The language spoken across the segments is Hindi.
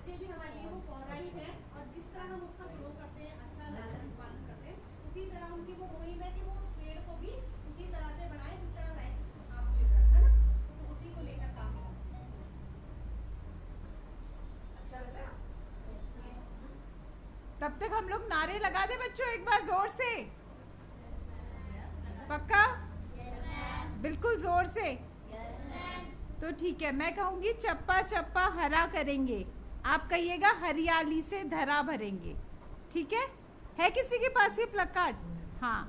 बच्चे भी हमारे लिए वो पौधा ही है, और जिस तरह हम उसका ग्रो करते हैं, अच्छा लालन पालन करते हैं, उसी तरह उनकी वो मुहिम है कि वो उस पेड़ को भी उसी तरह से बढ़ाएं जिस तरह लाइक आप चिल्ड्रन, है ना, तो उसी को लेकर काम करें। अच्छा लग रहा है? तब तक हम लोग नारे लगा दे बच्चों एक बार जोर से, पक्का? बिल्कुल जोर से। तो ठीक है, मैं कहूंगी चप्पा चप्पा हरा करेंगे, आप कहिएगा हरियाली से धरा भरेंगे। ठीक है किसी के पास ये प्लकार्ड? हाँ,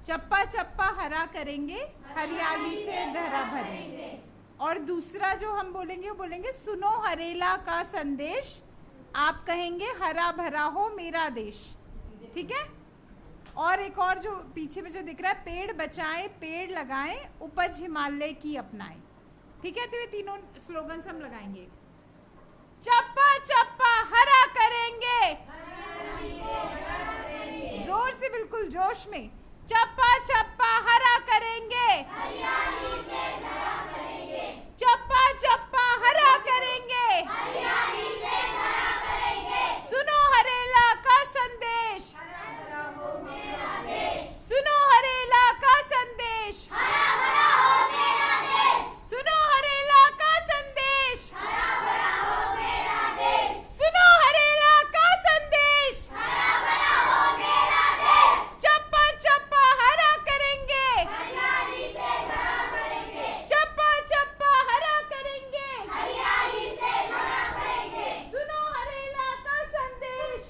चप्पा चप्पा हरा करेंगे, हरियाली से धरा भरेंगे। और दूसरा जो हम बोलेंगे वो बोलेंगे सुनो हरेला का संदेश, आप कहेंगे हरा भरा हो मेरा देश। ठीक है? और एक और जो पीछे में जो दिख रहा है, पेड़ बचाएं पेड़ लगाएं, उपज हिमालय की अपनाएं। ठीक है? तो ये तीनों स्लोगन्स हम लगाएंगे। चप्पा चप्पा हरा करेंगे, जोर से, बिल्कुल जोश में। चप्पा चप्पा हरा करेंगे, चप्पा चप्पा हरा करेंगे, सुनो हरेला का संदेश, सुनो हरेला का संदेश, सुनो हरेला का संदेश, सुनो हरेला का संदेश। चप्पा चप्पा हरा करेंगे, चप्पा चप्पा हरा करेंगे, सुनो हरेला का संदेश,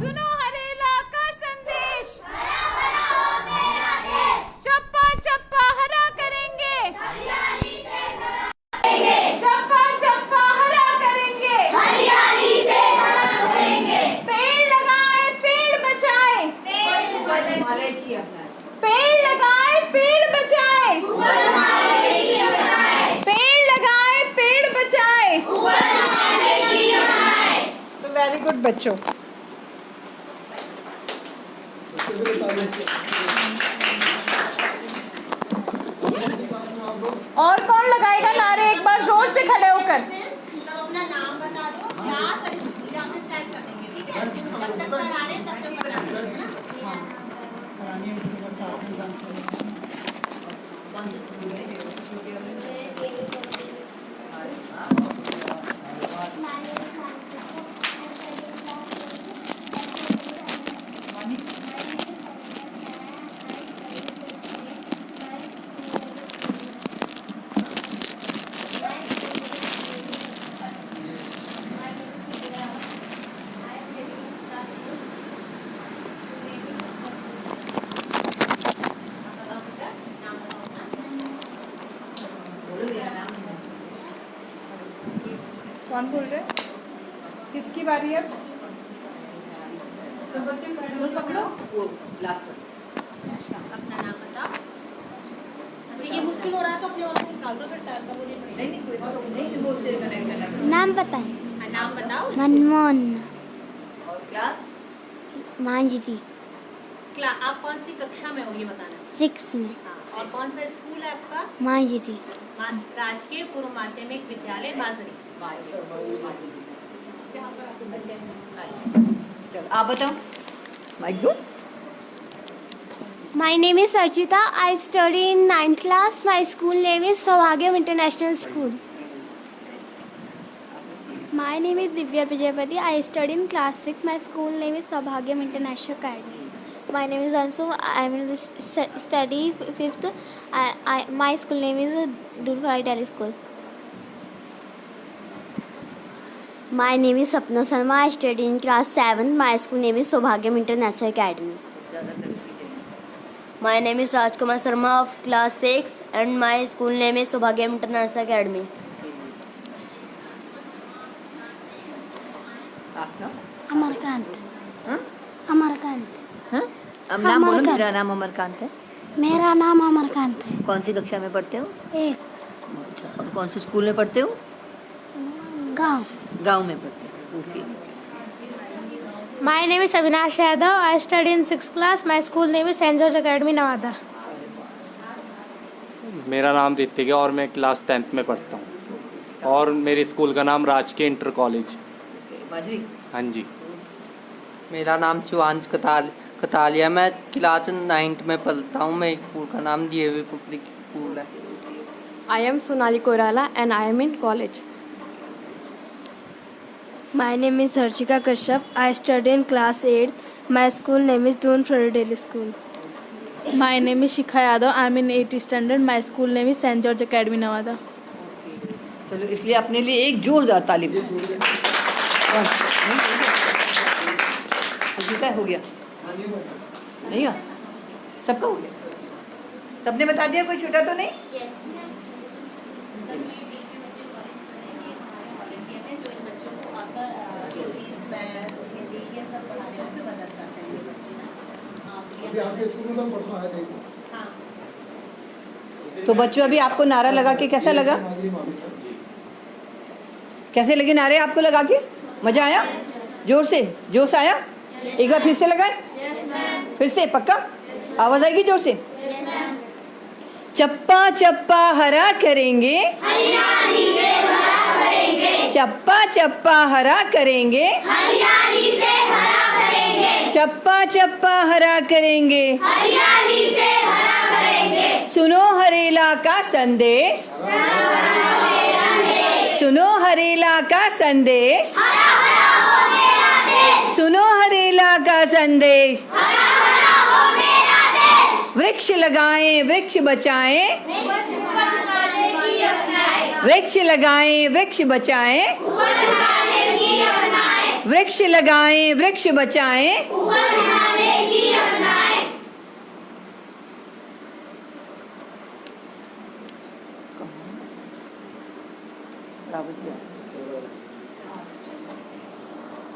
सुनो हरेला का संदेश। चप्पा चप्पा हरा करेंगे, चप्पा चप्पा हरा करेंगे, पेड़ लगाए पेड़ बचाए, पेड़ लगाए पेड़ बचाए, पेड़ लगाए पेड़ बचाए। तो वेरी गुड बच्चों। और कौन लगाएगा नारे एक बार जोर से खड़े होकर? सब अपना नाम बता दो, यहाँ से स्टार्ट कर देंगे, ठीक है? जब तक सर आ रहे हैं तब तक बता दो, है ना? कौन बोल रहे हैं? किसकी बारी है? तो बच्चे पकड़ो, वो लास्ट वन। अच्छा, अपना नाम बताओ। अच्छा, ये मुश्किल हो रहा है तो अपने वाला निकाल दो, फिर सर का बोलिए। नहीं कोई बात नहीं, वो उससे कनेक्ट करना। नाम बताएं। हाँ, नाम बताओ। मनमोहन और क्लास मांझरी आप कौन सी कक्षा में हो ये बताना। 6 में। हाँ, और कौन सा स्कूल है आपका? मांझरी राजकीय पूर्व माध्यमिक विद्यालय माजरी। चलो आप बताओ। माइक दो। My name is Archita. I study in 9th class. My school name is Saubhagyam International School. My name is Divya Prajapati. I study in class 6. My school name is Saubhagyam International Academy. My name is Ansu. I will study 5th. My school name is Durgari Delhi School. My name is Sapna Sharma. I study in class 7. My school name is Saubhagyam International Academy. My name is Rajkumar Sharma of class 6 and my school name is Saubhagyam International Academy. आपका अमरकांत. हाँ? अमरकांत. हाँ? अब नाम बोलो। अमरकांत। मेरा नाम अमरकांत है। मेरा नाम अमरकांत है. कौन सी कक्षा में पढ़ते हो? 1 अच्छा, और कौन से स्कूल में पढ़ते हो? गाँव. गांव में पढ़ते हो। Okay. My name is Avinash Yadav. I study in 6th class. My school name is St. George Academy, Nevada. मेरा नाम ऋतिक है और मैं क्लास 10th में पढ़ता हूँ। और मेरे स्कूल का नाम राजकीय इंटर कॉलेज। बाजरी। हाँ जी। मेरा नाम शिवांश कतालिया, मैं क्लास 9th में पढ़ता हूँ। मेरे स्कूल का नाम जीएवी पब्लिक स्कूल है। I am Sonali Korala and I am in college. My name is Harshika Kashyap. I study in class 8th. My school name is Doon Florida School. My name is Shikha Yadav. I am in 8th standard. My school name is St. George Academy, Nevada. चलो इसलिए अपने लिए एक जोरदार ताली। हो गया नहीं हुआ? सबका हो गया? सबने बता दिया? कोई छूटा तो नहीं? तो बच्चों अभी आपको नारा लगा के कैसा लगा? कैसे लगे नारे आपको लगा के? मजा आया? जोर से जोश आया? एक बार फिर से लगाए? फिर से पक्का? आवाज आएगी जोर से? चप्पा चप्पा हरा करेंगे, हरियाली से भरा करेंगे। चप्पा चप्पा हरा करेंगे, हरियाली से भरा करेंगे। चप्पा चप्पा हरा करेंगे, हरियाली से भरा करेंगे। सुनो हरेला का संदेश, सुनो हरेला का संदेश, सुनो हरेला का संदेश। वृक्ष लगाएं वृक्ष बचाएं, वृक्ष लगाएं वृक्ष बचाएं, वृक्ष लगाएं वृक्ष बचाएं।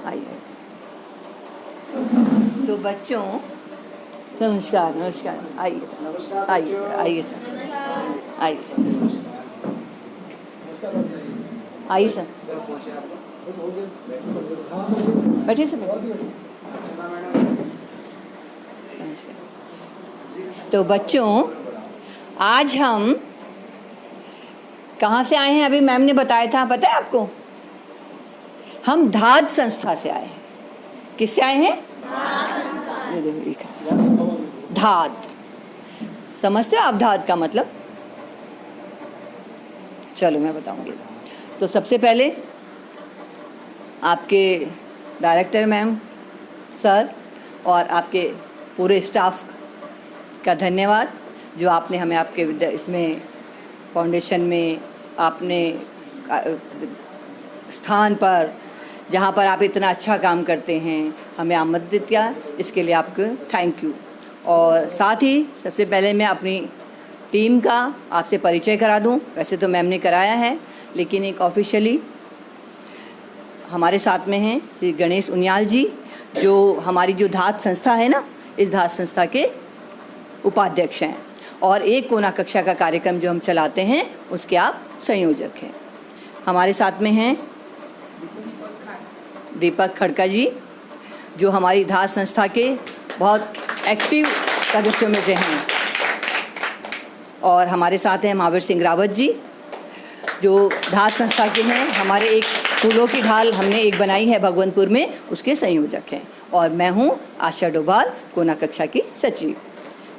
आइए तो बच्चों नमस्कार नमस्कार। आइए सर, आइए सर, आइए सर, आइए आइए सर, बैठिए सर, तो बच्चों आज हम कहाँ से आए हैं? अभी मैम ने बताया था, पता है आपको? हम धाद संस्था से आए हैं। किससे आए हैं? धाद। समझते हो आप धाद का मतलब? चलो मैं बताऊंगी। तो सबसे पहले आपके डायरेक्टर मैम, सर और आपके पूरे स्टाफ का धन्यवाद जो आपने हमें आपके इसमें फाउंडेशन में आपने स्थान पर जहाँ पर आप इतना अच्छा काम करते हैं हमें आमंत्रित किया, इसके लिए आपको थैंक यू। और साथ ही सबसे पहले मैं अपनी टीम का आपसे परिचय करा दूं। वैसे तो मैम ने कराया है, लेकिन एक ऑफिशियली हमारे साथ में हैं श्री गणेश उनियाल जी, जो हमारी जो धाद संस्था है ना, इस धाद संस्था के उपाध्यक्ष हैं और एक कोना कक्षा का कार्यक्रम जो हम चलाते हैं उसके आप संयोजक हैं। हमारे साथ में हैं दीपक खड़का जी, जो हमारी धाद संस्था के बहुत एक्टिव सदस्यों में से हैं। और हमारे साथ हैं महावीर सिंह रावत जी, जो धाद संस्था के हैं। हमारे एक फूलों की ढाल हमने एक बनाई है भगवंतपुर में, उसके संयोजक हैं। और मैं हूँ आशा डोभाल, कोना कक्षा की सचिव।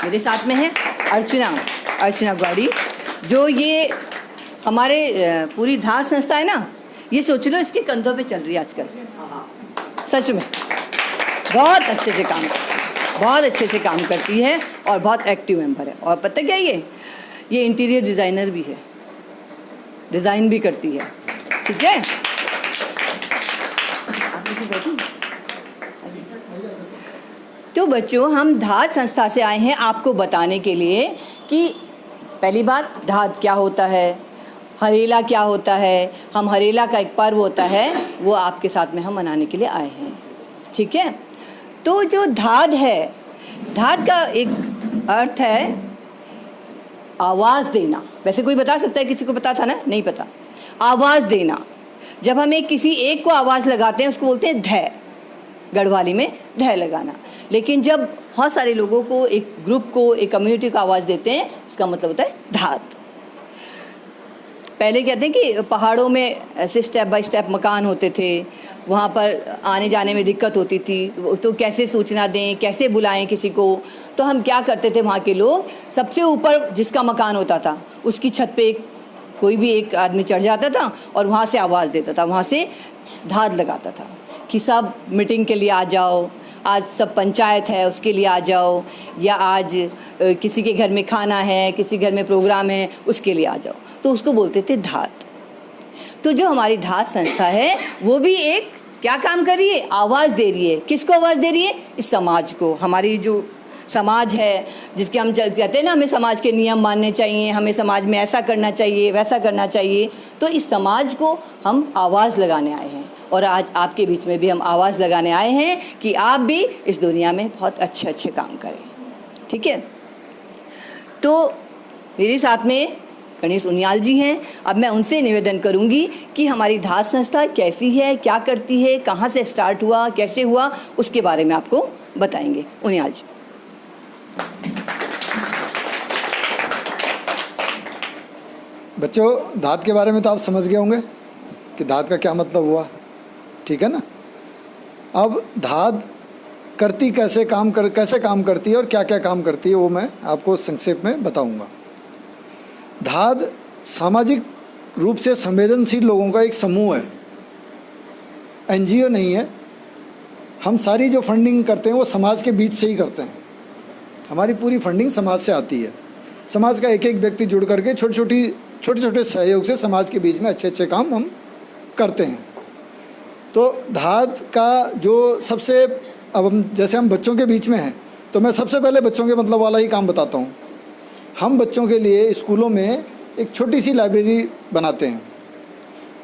मेरे साथ में है अर्चना गौड़ी, जो ये हमारे पूरी धाद संस्था है ना, ये सोच लो इसके कंधों पे चल रही है आजकल। सच में बहुत अच्छे से काम करती है और बहुत एक्टिव मेंबर है। और पता क्या, ये इंटीरियर डिज़ाइनर भी है, डिज़ाइन भी करती है। ठीक है, तो बच्चों हम धाद संस्था से आए हैं आपको बताने के लिए कि पहली बात धाद क्या होता है, हरेला क्या होता है। हम हरेला का एक पर्व होता है, वो आपके साथ में हम मनाने के लिए आए हैं। ठीक है, तो जो धाद है, धाद का एक अर्थ है आवाज़ देना। वैसे कोई बता सकता है? किसी को पता था ना? नहीं पता। आवाज़ देना, जब हम किसी एक को आवाज़ लगाते हैं उसको बोलते हैं धय, गढ़वाली में धय लगाना। लेकिन जब बहुत सारे लोगों को, एक ग्रुप को, एक कम्युनिटी को आवाज़ देते हैं, उसका मतलब होता है धाद। पहले कहते हैं कि पहाड़ों में ऐसे स्टेप बाय स्टेप मकान होते थे, वहाँ पर आने जाने में दिक्कत होती थी, तो कैसे सूचना दें, कैसे बुलाएं किसी को। तो हम क्या करते थे, वहाँ के लोग सबसे ऊपर जिसका मकान होता था उसकी छत पे कोई भी एक आदमी चढ़ जाता था और वहाँ से आवाज़ देता था, वहाँ से धाद लगाता था कि सब मीटिंग के लिए आ जाओ, आज सब पंचायत है उसके लिए आ जाओ, या आज किसी के घर में खाना है, किसी घर में प्रोग्राम है, उसके लिए आ जाओ। तो उसको बोलते थे धाद। तो जो हमारी धाद संस्था है वो भी एक क्या काम कर रही है, आवाज़ दे रही है। किसको आवाज़ दे रही है? इस समाज को। हमारी जो समाज है जिसके हम कहते हैं ना, हमें समाज के नियम मानने चाहिए, हमें समाज में ऐसा करना चाहिए, वैसा करना चाहिए। तो इस समाज को हम आवाज़ लगाने आए हैं और आज आपके बीच में भी हम आवाज़ लगाने आए हैं कि आप भी इस दुनिया में बहुत अच्छे अच्छे काम करें। ठीक है, तो मेरे साथ में गणेश उनियाल जी हैं। अब मैं उनसे निवेदन करूंगी कि हमारी धाद संस्था कैसी है, क्या करती है, कहाँ से स्टार्ट हुआ, कैसे हुआ, उसके बारे में आपको बताएंगे। उनियाल जी। बच्चों, धाद के बारे में तो आप समझ गए होंगे कि धाद का क्या मतलब हुआ, ठीक है ना। अब धाद करती कैसे काम करती है और क्या क्या काम करती है वो मैं आपको संक्षेप में बताऊंगा। धाद सामाजिक रूप से संवेदनशील लोगों का एक समूह है, एनजीओ नहीं है। हम सारी जो फंडिंग करते हैं वो समाज के बीच से ही करते हैं। हमारी पूरी फंडिंग समाज से आती है। समाज का एक एक व्यक्ति जुड़ करके छोटे छोटे सहयोग से समाज के बीच में अच्छे अच्छे काम हम करते हैं। तो धाद का जो सबसे, अब जैसे हम बच्चों के बीच में हैं तो मैं सबसे पहले बच्चों के मतलब वाला ही काम बताता हूँ। हम बच्चों के लिए स्कूलों में एक छोटी सी लाइब्रेरी बनाते हैं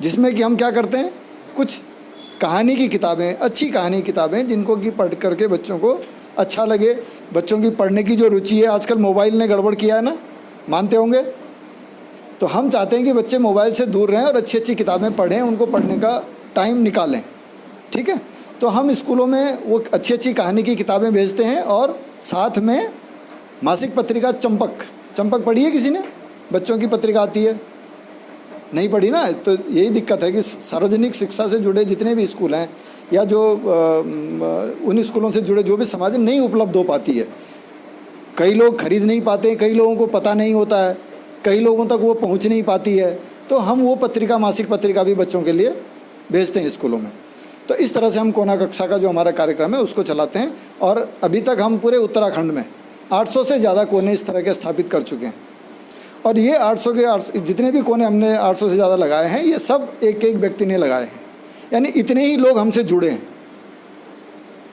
जिसमें कि हम क्या करते हैं, कुछ कहानी की किताबें, अच्छी कहानी की किताबें जिनको कि पढ़ करके बच्चों को अच्छा लगे। बच्चों की पढ़ने की जो रुचि है, आजकल मोबाइल ने गड़बड़ किया है ना, मानते होंगे। तो हम चाहते हैं कि बच्चे मोबाइल से दूर रहें और अच्छी अच्छी किताबें पढ़ें, उनको पढ़ने का टाइम निकालें। ठीक है, तो हम स्कूलों में वो अच्छी अच्छी कहानी की किताबें भेजते हैं और साथ में मासिक पत्रिका चंपक पढ़ी है किसी ने? बच्चों की पत्रिका आती है, नहीं पढ़ी ना। तो यही दिक्कत है कि सार्वजनिक शिक्षा से जुड़े जितने भी स्कूल हैं या जो उन स्कूलों से जुड़े जो भी समाज नहीं उपलब्ध हो पाती है। कई लोग खरीद नहीं पाते, कई लोगों को पता नहीं होता है, कई लोगों तक वो पहुंच नहीं पाती है। तो हम वो पत्रिका, मासिक पत्रिका भी बच्चों के लिए भेजते हैं स्कूलों में। तो इस तरह से हम कोना कक्षा का जो हमारा कार्यक्रम है उसको चलाते हैं। और अभी तक हम पूरे उत्तराखंड में 800 से ज़्यादा कोने इस तरह के स्थापित कर चुके हैं। और ये 800 के जितने भी कोने हमने 800 से ज़्यादा लगाए हैं, ये सब एक एक व्यक्ति ने लगाए हैं, यानी इतने ही लोग हमसे जुड़े हैं।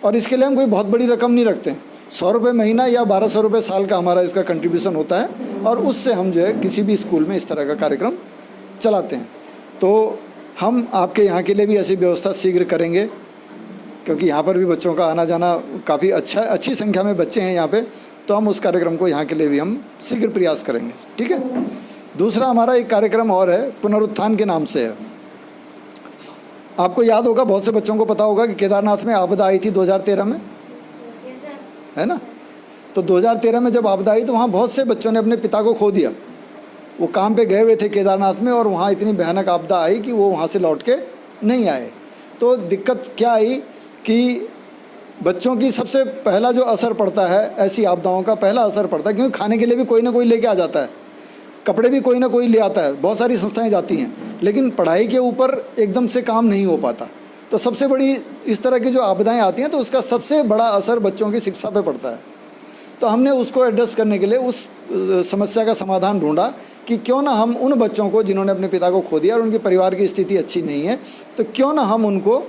और इसके लिए हम कोई बहुत बड़ी रकम नहीं रखते हैं। 100 रुपये महीना या 1200 रुपये साल का हमारा इसका कंट्रीब्यूशन होता है और उससे हम जो है किसी भी स्कूल में इस तरह का कार्यक्रम चलाते हैं। तो हम आपके यहाँ के लिए भी ऐसी व्यवस्था शीघ्र करेंगे, क्योंकि यहाँ पर भी बच्चों का आना जाना काफ़ी अच्छी संख्या में बच्चे हैं यहाँ पे। तो हम उस कार्यक्रम को यहाँ के लिए भी हम शीघ्र प्रयास करेंगे। ठीक है। दूसरा हमारा एक कार्यक्रम और है, पुनरुत्थान के नाम से है। आपको याद होगा, बहुत से बच्चों को पता होगा कि केदारनाथ में आपदा आई थी 2013 में, है ना। तो 2013 में जब आपदा आई तो वहाँ बहुत से बच्चों ने अपने पिता को खो दिया। वो काम पे गए हुए थे केदारनाथ में और वहाँ इतनी भयानक आपदा आई कि वो वहाँ से लौट के नहीं आए। तो दिक्कत क्या आई कि बच्चों की सबसे पहला जो असर पड़ता है, ऐसी आपदाओं का पहला असर पड़ता है, क्योंकि खाने के लिए भी कोई ना कोई लेके आ जाता है, कपड़े भी कोई ना कोई ले आता है, बहुत सारी संस्थाएं जाती हैं, लेकिन पढ़ाई के ऊपर एकदम से काम नहीं हो पाता। तो सबसे बड़ी इस तरह की जो आपदाएं आती हैं तो उसका सबसे बड़ा असर बच्चों की शिक्षा पे पड़ता है। तो हमने उसको एड्रेस करने के लिए उस समस्या का समाधान ढूंढा कि क्यों ना हम उन बच्चों को जिन्होंने अपने पिता को खो दिया और उनके परिवार की स्थिति अच्छी नहीं है, तो क्यों ना हम उनको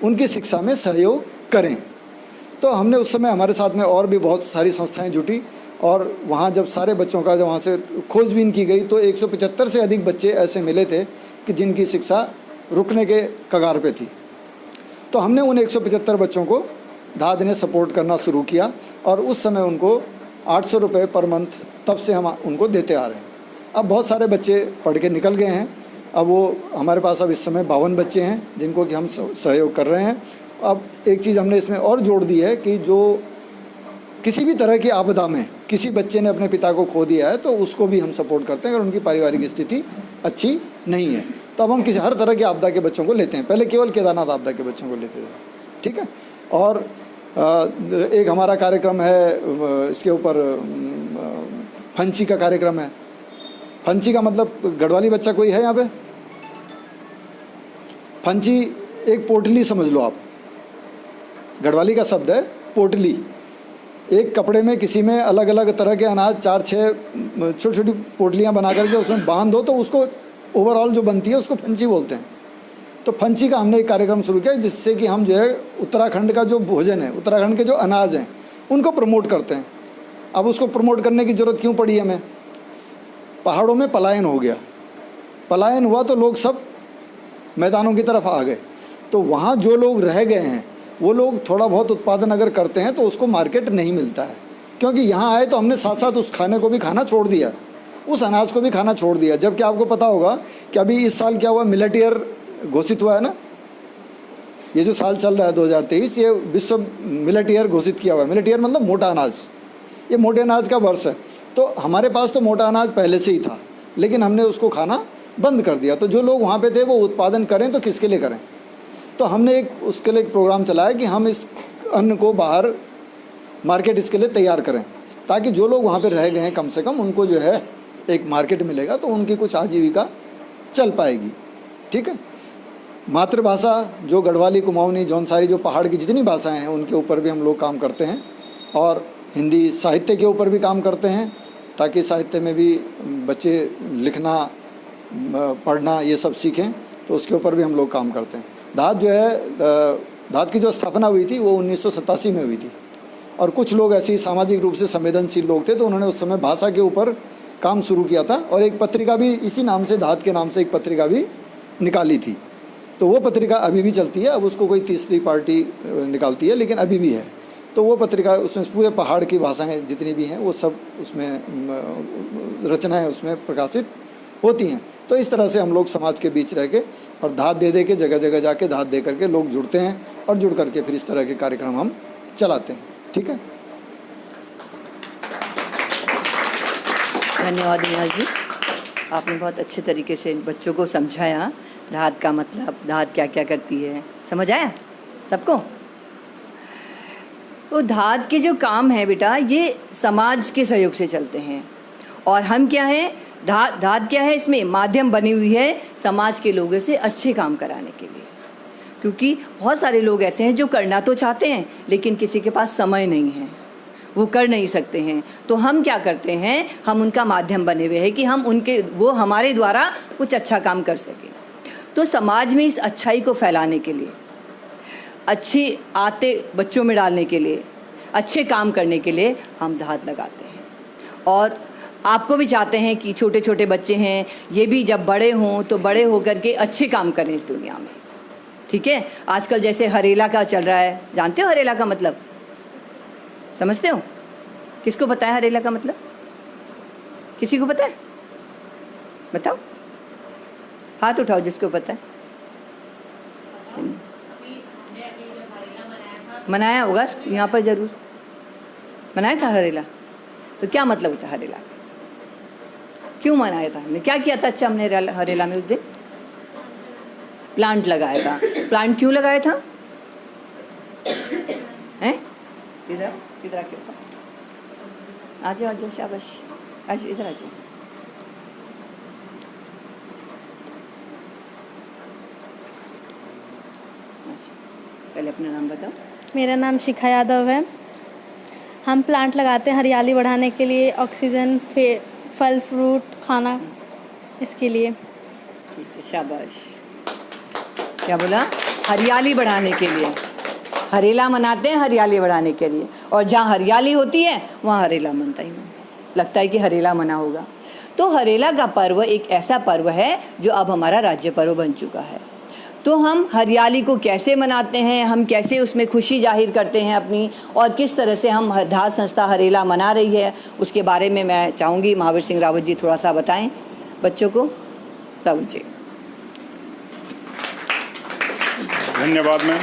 उनकी शिक्षा में सहयोग करें। तो हमने उस समय हमारे साथ में और भी बहुत सारी संस्थाएं जुटी और वहाँ जब सारे बच्चों का जब वहाँ से खोजबीन की गई तो 175 से अधिक बच्चे ऐसे मिले थे कि जिनकी शिक्षा रुकने के कगार पे थी। तो हमने उन 175 बच्चों को धाद ने सपोर्ट करना शुरू किया और उस समय उनको 800 रुपये पर मंथ तब से हम उनको देते आ रहे हैं। अब बहुत सारे बच्चे पढ़ के निकल गए हैं। अब वो हमारे पास अब इस समय 52 बच्चे हैं जिनको कि हम सहयोग कर रहे हैं। अब एक चीज़ हमने इसमें और जोड़ दी है कि जो किसी भी तरह की आपदा में किसी बच्चे ने अपने पिता को खो दिया है तो उसको भी हम सपोर्ट करते हैं अगर उनकी पारिवारिक स्थिति अच्छी नहीं है। तो अब हम किसी हर तरह की आपदा के बच्चों को लेते हैं, पहले केवल केदारनाथ आपदा के बच्चों को लेते थे, ठीक है। और एक हमारा कार्यक्रम है इसके ऊपर फंची का कार्यक्रम है। फंची का मतलब गढ़वाली बच्चा कोई है यहाँ पे? फंची एक पोटली समझ लो आप, गढ़वाली का शब्द है पोटली। एक कपड़े में किसी में अलग अलग तरह के अनाज 4-6 छोटी छोटी पोटलियाँ बना करके उसमें बांध दो तो उसको ओवरऑल जो बनती है उसको फंची बोलते हैं। तो फंची का हमने एक कार्यक्रम शुरू किया जिससे कि हम जो है उत्तराखंड का जो भोजन है, उत्तराखंड के जो अनाज हैं उनको प्रमोट करते हैं। अब उसको प्रमोट करने की ज़रूरत क्यों पड़ी हमें? पहाड़ों में पलायन हो गया, पलायन हुआ तो लोग सब मैदानों की तरफ आ गए। तो वहाँ जो लोग रह गए हैं वो लोग थोड़ा बहुत उत्पादन अगर करते हैं तो उसको मार्केट नहीं मिलता है, क्योंकि यहाँ आए तो हमने साथ साथ उस खाने को भी खाना छोड़ दिया, उस अनाज को भी खाना छोड़ दिया। जबकि आपको पता होगा कि अभी इस साल क्या हुआ, मिलेट ईयर घोषित हुआ है ना। ये जो साल चल रहा है 2023, ये विश्व मिलेट ईयर घोषित किया हुआ है। मिलेट ईयर मतलब मोटा अनाज, ये मोटे अनाज का वर्ष है। तो हमारे पास तो मोटा अनाज पहले से ही था, लेकिन हमने उसको खाना बंद कर दिया। तो जो लोग वहाँ पे थे वो उत्पादन करें तो किसके लिए करें? तो हमने एक उसके लिए एक प्रोग्राम चलाया कि हम इस अन्न को बाहर मार्केट इसके लिए तैयार करें, ताकि जो लोग वहाँ पे रह गए हैं कम से कम उनको जो है एक मार्केट मिलेगा तो उनकी कुछ आजीविका चल पाएगी, ठीक है। मातृभाषा जो गढ़वाली, कुमाऊनी, जौनसारी, जो पहाड़ की जितनी भाषाएं हैं उनके ऊपर भी हम लोग काम करते हैं, और हिंदी साहित्य के ऊपर भी काम करते हैं, ताकि साहित्य में भी बच्चे लिखना पढ़ना ये सब सीखें। तो उसके ऊपर भी हम लोग काम करते हैं। धात जो है, धात की जो स्थापना हुई थी वो 1987 में हुई थी, और कुछ लोग ऐसे ही सामाजिक रूप से संवेदनशील लोग थे तो उन्होंने उस समय भाषा के ऊपर काम शुरू किया था, और एक पत्रिका भी इसी नाम से, धात के नाम से एक पत्रिका भी निकाली थी। तो वो पत्रिका अभी भी चलती है। अब उसको कोई तीसरी पार्टी निकालती है, लेकिन अभी भी है। तो वो पत्रिका, उसमें पूरे पहाड़ की भाषाएं जितनी भी हैं वो सब उसमें रचनाएं उसमें प्रकाशित होती हैं। तो इस तरह से हम लोग समाज के बीच रह के और धात दे के जगह जगह जाके धात दे करके लोग जुड़ते हैं, और जुड़ करके फिर इस तरह के कार्यक्रम हम चलाते हैं, ठीक है। धन्यवाद मीनाल जी, आपने बहुत अच्छे तरीके से बच्चों को समझाया धात का मतलब, धात क्या क्या करती है, समझ आया सबको? तो धात के जो काम है बेटा, ये समाज के सहयोग से चलते हैं, और हम क्या है, धात क्या है, इसमें माध्यम बनी हुई है समाज के लोगों से अच्छे काम कराने के लिए। क्योंकि बहुत सारे लोग ऐसे हैं जो करना तो चाहते हैं लेकिन किसी के पास समय नहीं है, वो कर नहीं सकते हैं। तो हम क्या करते हैं, हम उनका माध्यम बने हुए हैं कि हम उनके, वो हमारे द्वारा कुछ अच्छा काम कर सकें। तो समाज में इस अच्छाई को फैलाने के लिए, अच्छी आदतें बच्चों में डालने के लिए, अच्छे काम करने के लिए हम धात लगाते हैं। और आपको भी चाहते हैं कि छोटे छोटे बच्चे हैं ये भी जब बड़े हों तो बड़े होकर के अच्छे काम करें इस दुनिया में, ठीक है। आजकल जैसे हरेला का चल रहा है, जानते हो हरेला का मतलब, समझते हो? किसको पता है हरेला का मतलब? किसी को पता है? बताओ, हाथ उठाओ जिसको पता है। मनाया होगा यहाँ पर, जरूर मनाया था हरेला। तो क्या मतलब होता है हरेला का? क्यों मनाया था हमने, क्या किया था अच्छा हमने हरेला में उस दिन? प्लांट लगाया था। प्लांट क्यों लगाया था? हैं? इधर आके आ जाओ, शाबाश, आज इधर आ जाओ। पहले अपना नाम बताओ। मेरा नाम शिखा यादव है। हम प्लांट लगाते हैं हरियाली बढ़ाने के लिए, ऑक्सीजन, फल फ्रूट खाना, इसके लिए। ठीक है, शाबाश। क्या बोला? हरियाली बढ़ाने के लिए हरेला मनाते हैं, हरियाली बढ़ाने के लिए। और जहाँ हरियाली होती है वहाँ हरेला मनता ही नहीं, लगता है कि हरेला मना होगा। तो हरेला का पर्व एक ऐसा पर्व है जो अब हमारा राज्य पर्व बन चुका है। तो हम हरियाली को कैसे मनाते हैं, हम कैसे उसमें खुशी जाहिर करते हैं अपनी, और किस तरह से हम धात संस्था हरेला मना रही है, उसके बारे में मैं चाहूँगी महावीर सिंह रावत जी थोड़ा सा बताएं बच्चों को। रावत जी। धन्यवाद मैम।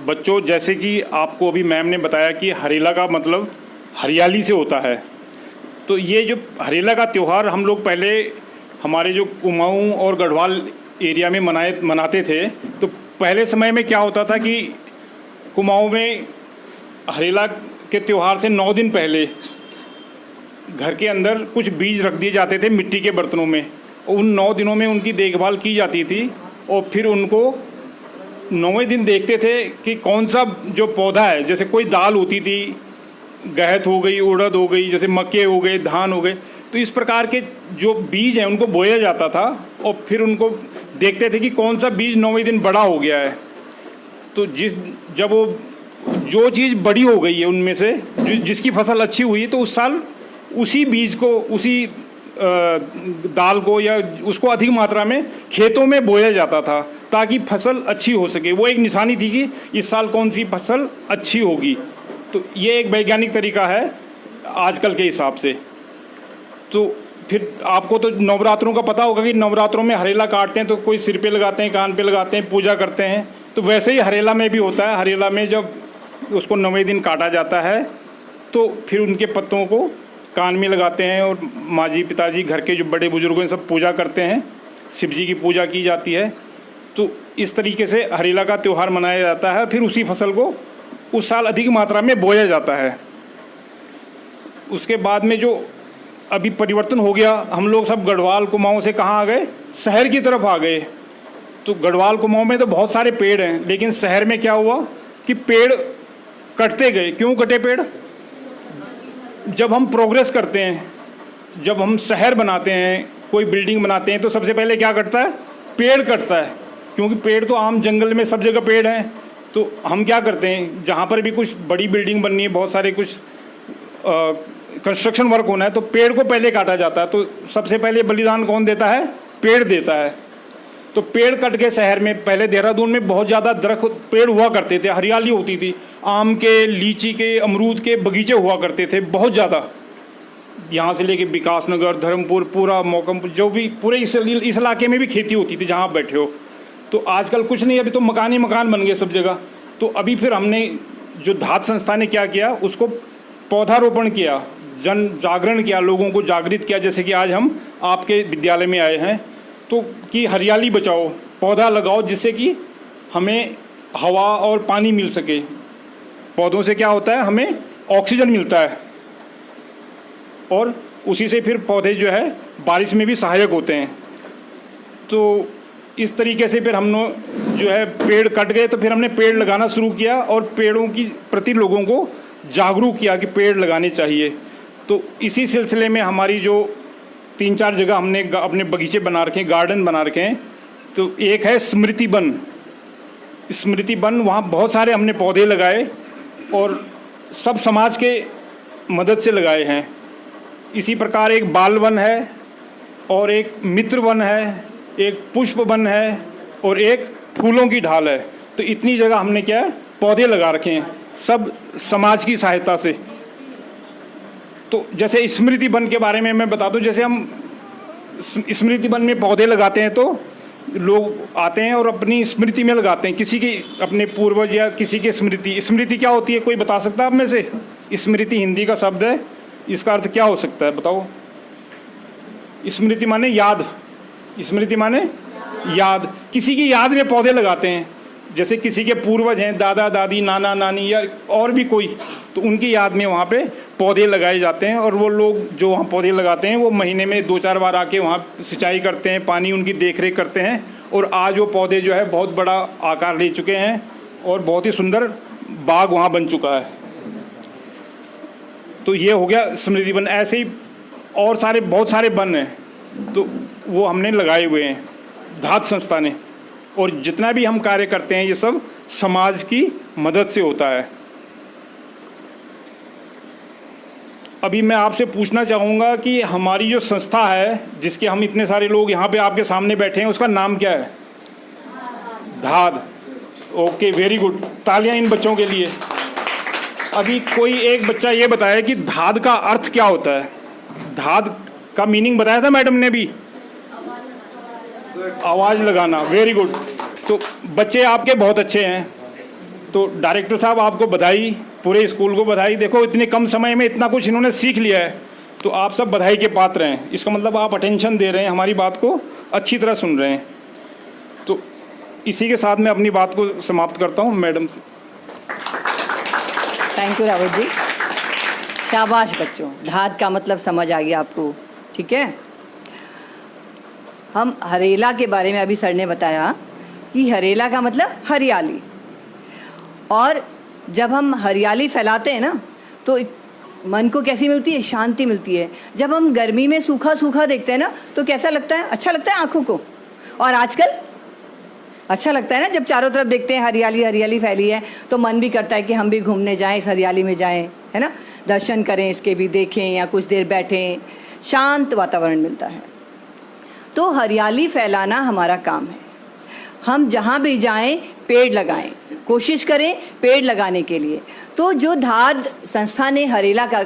बच्चों, जैसे कि आपको अभी मैम ने बताया कि हरेला का मतलब हरियाली से होता है, तो ये जो हरेला का त्यौहार हम लोग पहले हमारे जो कुमाऊं और गढ़वाल एरिया में मनाते थे। तो पहले समय में क्या होता था कि कुमाऊं में हरेला के त्यौहार से 9 दिन पहले घर के अंदर कुछ बीज रख दिए जाते थे मिट्टी के बर्तनों में, और उन 9 दिनों में उनकी देखभाल की जाती थी, और फिर उनको 9वें दिन देखते थे कि कौन सा जो पौधा है, जैसे कोई दाल होती थी, गहत हो गई, उड़द हो गई, जैसे मक्के हो गए, धान हो गए, तो इस प्रकार के जो बीज हैं उनको बोया जाता था, और फिर उनको देखते थे कि कौन सा बीज 9वें दिन बड़ा हो गया है। तो जब वो जो चीज़ बड़ी हो गई है उनमें से जिसकी फसल अच्छी हुई, तो उस साल उसी बीज को, उसी दाल को या उसको अधिक मात्रा में खेतों में बोया जाता था ताकि फसल अच्छी हो सके। वो एक निशानी थी कि इस साल कौन सी फसल अच्छी होगी। तो ये एक वैज्ञानिक तरीका है आजकल के हिसाब से। तो फिर आपको तो नवरात्रों का पता होगा कि नवरात्रों में हरेला काटते हैं, तो कोई सिर पे लगाते हैं, कान पे लगाते हैं, पूजा करते हैं। तो वैसे ही हरेला में भी होता है। हरेला में जब उसको 9वें दिन काटा जाता है तो फिर उनके पत्तों को कान में लगाते हैं, और माँ जी, पिताजी, घर के जो बड़े बुजुर्ग हैं सब पूजा करते हैं, शिव जी की पूजा की जाती है। तो इस तरीके से हरेला का त्यौहार मनाया जाता है। फिर उसी फसल को उस साल अधिक मात्रा में बोया जाता है। उसके बाद में जो अभी परिवर्तन हो गया, हम लोग सब गढ़वाल कुमाऊं से कहाँ आ गए, शहर की तरफ आ गए। तो गढ़वाल कुमाऊं में तो बहुत सारे पेड़ हैं, लेकिन शहर में क्या हुआ कि पेड़ कटते गए। क्यों कटे पेड़? जब हम प्रोग्रेस करते हैं, जब हम शहर बनाते हैं, कोई बिल्डिंग बनाते हैं, तो सबसे पहले क्या कटता है? पेड़ कटता है। क्योंकि पेड़ तो आम जंगल में सब जगह पेड़ हैं। तो हम क्या करते हैं, जहाँ पर भी कुछ बड़ी बिल्डिंग बननी है, बहुत सारे कुछ कंस्ट्रक्शन वर्क होना है, तो पेड़ को पहले काटा जाता है। तो सबसे पहले बलिदान कौन देता है? पेड़ देता है। तो पेड़ कट के शहर में, पहले देहरादून में बहुत ज़्यादा दरख्त पेड़ हुआ करते थे, हरियाली होती थी, आम के, लीची के, अमरूद के बगीचे हुआ करते थे बहुत ज़्यादा। यहाँ से लेके विकासनगर, धर्मपुर, पूरा मोकमपुर, जो भी पूरे इस इलाके में भी खेती होती थी जहाँ आप बैठे हो। तो आजकल कुछ नहीं, अभी तो मकान ही मकान बन गए सब जगह। तो अभी फिर हमने जो धात संस्था ने क्या किया, उसको पौधारोपण किया, जन जागरण किया, लोगों को जागृत किया। जैसे कि आज हम आपके विद्यालय में आए हैं, तो कि हरियाली बचाओ, पौधा लगाओ, जिससे कि हमें हवा और पानी मिल सके। पौधों से क्या होता है, हमें ऑक्सीजन मिलता है, और उसी से फिर पौधे जो है बारिश में भी सहायक होते हैं। तो इस तरीके से फिर हमने जो है पेड़ कट गए, तो फिर हमने पेड़ लगाना शुरू किया, और पेड़ों की प्रति लोगों को जागरूक किया कि पेड़ लगाने चाहिए। तो इसी सिलसिले में हमारी जो 3-4 जगह हमने अपने बगीचे बना रखे हैं, गार्डन बना रखे हैं। तो एक है स्मृति वन। स्मृति वन, वहाँ बहुत सारे हमने पौधे लगाए, और सब समाज के मदद से लगाए हैं। इसी प्रकार एक बाल वन है, और एक मित्र वन है, एक पुष्प वन है, और एक फूलों की ढाल है। तो इतनी जगह हमने क्या है, पौधे लगा रखे हैं, सब समाज की सहायता से। तो जैसे स्मृति वन के बारे में मैं बता दूं, जैसे हम स्मृति वन में पौधे लगाते हैं, तो लोग आते हैं और अपनी स्मृति में लगाते हैं, किसी की, अपने पूर्वज या किसी की स्मृति। स्मृति क्या होती है, कोई बता सकता है आप में से? स्मृति हिंदी का शब्द है, इसका अर्थ क्या हो सकता है, बताओ? स्मृति माने याद। स्मृति माने याद। किसी की याद में पौधे लगाते हैं, जैसे किसी के पूर्वज हैं, दादा दादी, नाना नानी, या और भी कोई, तो उनकी याद में वहाँ पे पौधे लगाए जाते हैं। और वो लोग जो वहाँ पौधे लगाते हैं, वो महीने में 2-4 बार आके वहाँ सिंचाई करते हैं, पानी उनकी देखरेख करते हैं। और आज वो पौधे जो है बहुत बड़ा आकार ले चुके हैं, और बहुत ही सुंदर बाग वहाँ बन चुका है। तो ये हो गया स्मृति वन। ऐसे ही और सारे बहुत सारे वन हैं, तो वो हमने लगाए हुए हैं धात संस्था ने। और जितना भी हम कार्य करते हैं, ये सब समाज की मदद से होता है। अभी मैं आपसे पूछना चाहूँगा कि हमारी जो संस्था है, जिसके हम इतने सारे लोग यहाँ पे आपके सामने बैठे हैं, उसका नाम क्या है? धाद। ओके, वेरी गुड, तालियां इन बच्चों के लिए। अभी कोई एक बच्चा ये बताया कि धाद का अर्थ क्या होता है? धाद का मीनिंग बताया था मैडम ने भी, आवाज़ लगाना। Very good. तो बच्चे आपके बहुत अच्छे हैं, तो डायरेक्टर साहब आपको बधाई, पूरे स्कूल को बधाई। देखो इतने कम समय में इतना कुछ इन्होंने सीख लिया है, तो आप सब बधाई के पात्र हैं। इसका मतलब आप अटेंशन दे रहे हैं, हमारी बात को अच्छी तरह सुन रहे हैं। तो इसी के साथ मैं अपनी बात को समाप्त करता हूँ मैडम से। थैंक यू रावत जी, शाबाश बच्चों, धात का मतलब समझ आ गया आपको, ठीक है। हम हरेला के बारे में अभी सर ने बताया कि हरेला का मतलब हरियाली, और जब हम हरियाली फैलाते हैं ना तो मन को कैसी मिलती है, शांति मिलती है। जब हम गर्मी में सूखा सूखा देखते हैं ना तो कैसा लगता है, अच्छा लगता है आँखों को। और आजकल अच्छा लगता है ना, जब चारों तरफ देखते हैं हरियाली हरियाली फैली है तो मन भी करता है कि हम भी घूमने जाएं, इस हरियाली में जाएं, है ना, दर्शन करें, इसके भी देखें या कुछ देर बैठें, शांत वातावरण मिलता है। तो हरियाली फैलाना हमारा काम है। हम जहाँ भी जाएं पेड़ लगाएं, कोशिश करें पेड़ लगाने के लिए। तो जो धाद संस्था ने हरेला का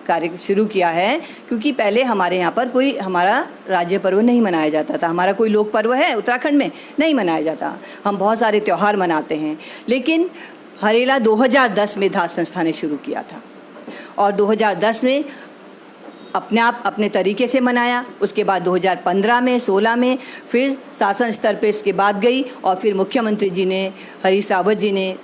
कार्य शुरू किया है, क्योंकि पहले हमारे यहाँ पर कोई हमारा राज्य पर्व नहीं मनाया जाता था, हमारा कोई लोक पर्व है उत्तराखंड में नहीं मनाया जाता, हम बहुत सारे त्यौहार मनाते हैं। लेकिन हरेला 2010 में धाद संस्था ने शुरू किया था, और 2010 में अपने आप अपने तरीके से मनाया। उसके बाद 2015 में 16 में फिर शासन स्तर पे इसके बाद गई, और फिर मुख्यमंत्री जी ने, हरीश रावत जी ने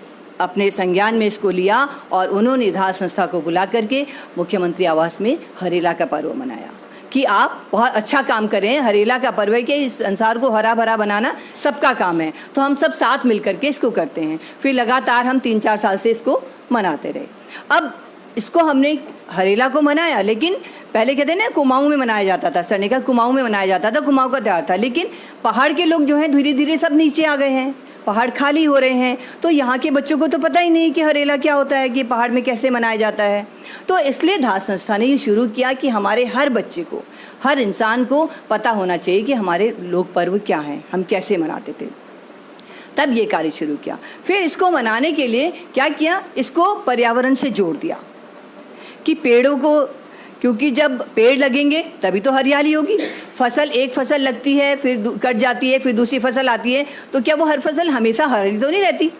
अपने संज्ञान में इसको लिया और उन्होंने धाद संस्था को बुला करके मुख्यमंत्री आवास में हरेला का पर्व मनाया कि आप बहुत अच्छा काम करें। हरेला का पर्व है कि इस संसार को हरा भरा बनाना सबका काम है, तो हम सब साथ मिल करके इसको करते हैं। फिर लगातार हम 3-4 साल से इसको मनाते रहे। अब इसको हमने हरेला को मनाया, लेकिन पहले कहते हैं ना कुमाऊं में मनाया जाता था, सर ने कहा कुमाऊं में मनाया जाता था, कुमाऊं का त्यौहार था। लेकिन पहाड़ के लोग जो हैं धीरे धीरे सब नीचे आ गए हैं, पहाड़ खाली हो रहे हैं, तो यहाँ के बच्चों को तो पता ही नहीं कि हरेला क्या होता है, कि पहाड़ में कैसे मनाया जाता है। तो इसलिए धाद संस्था ने ये शुरू किया कि हमारे हर बच्चे को, हर इंसान को पता होना चाहिए कि हमारे लोक पर्व क्या हैं, हम कैसे मनाते थे। तब ये कार्य शुरू किया। फिर इसको मनाने के लिए क्या किया, इसको पर्यावरण से जोड़ दिया कि पेड़ों को, क्योंकि जब पेड़ लगेंगे तभी तो हरियाली होगी। फसल, एक फसल लगती है फिर कट जाती है, फिर दूसरी फसल आती है, तो क्या वो हर फसल हमेशा हरी तो नहीं रहती,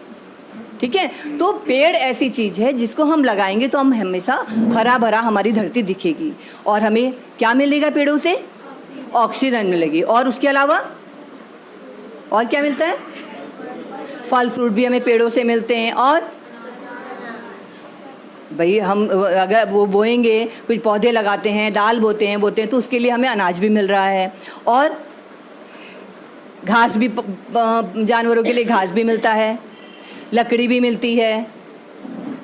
ठीक है। तो पेड़ ऐसी चीज़ है जिसको हम लगाएंगे तो हम हमेशा हरा भरा हमारी धरती दिखेगी, और हमें क्या मिलेगा पेड़ों से, ऑक्सीजन मिलेगी। और उसके अलावा और क्या मिलता है, फल फ्रूट भी हमें पेड़ों से मिलते हैं। और भाई हम अगर वो बोएंगे, कुछ पौधे लगाते हैं, दाल बोते हैं तो उसके लिए हमें अनाज भी मिल रहा है, और घास भी, जानवरों के लिए घास भी मिलता है, लकड़ी भी मिलती है,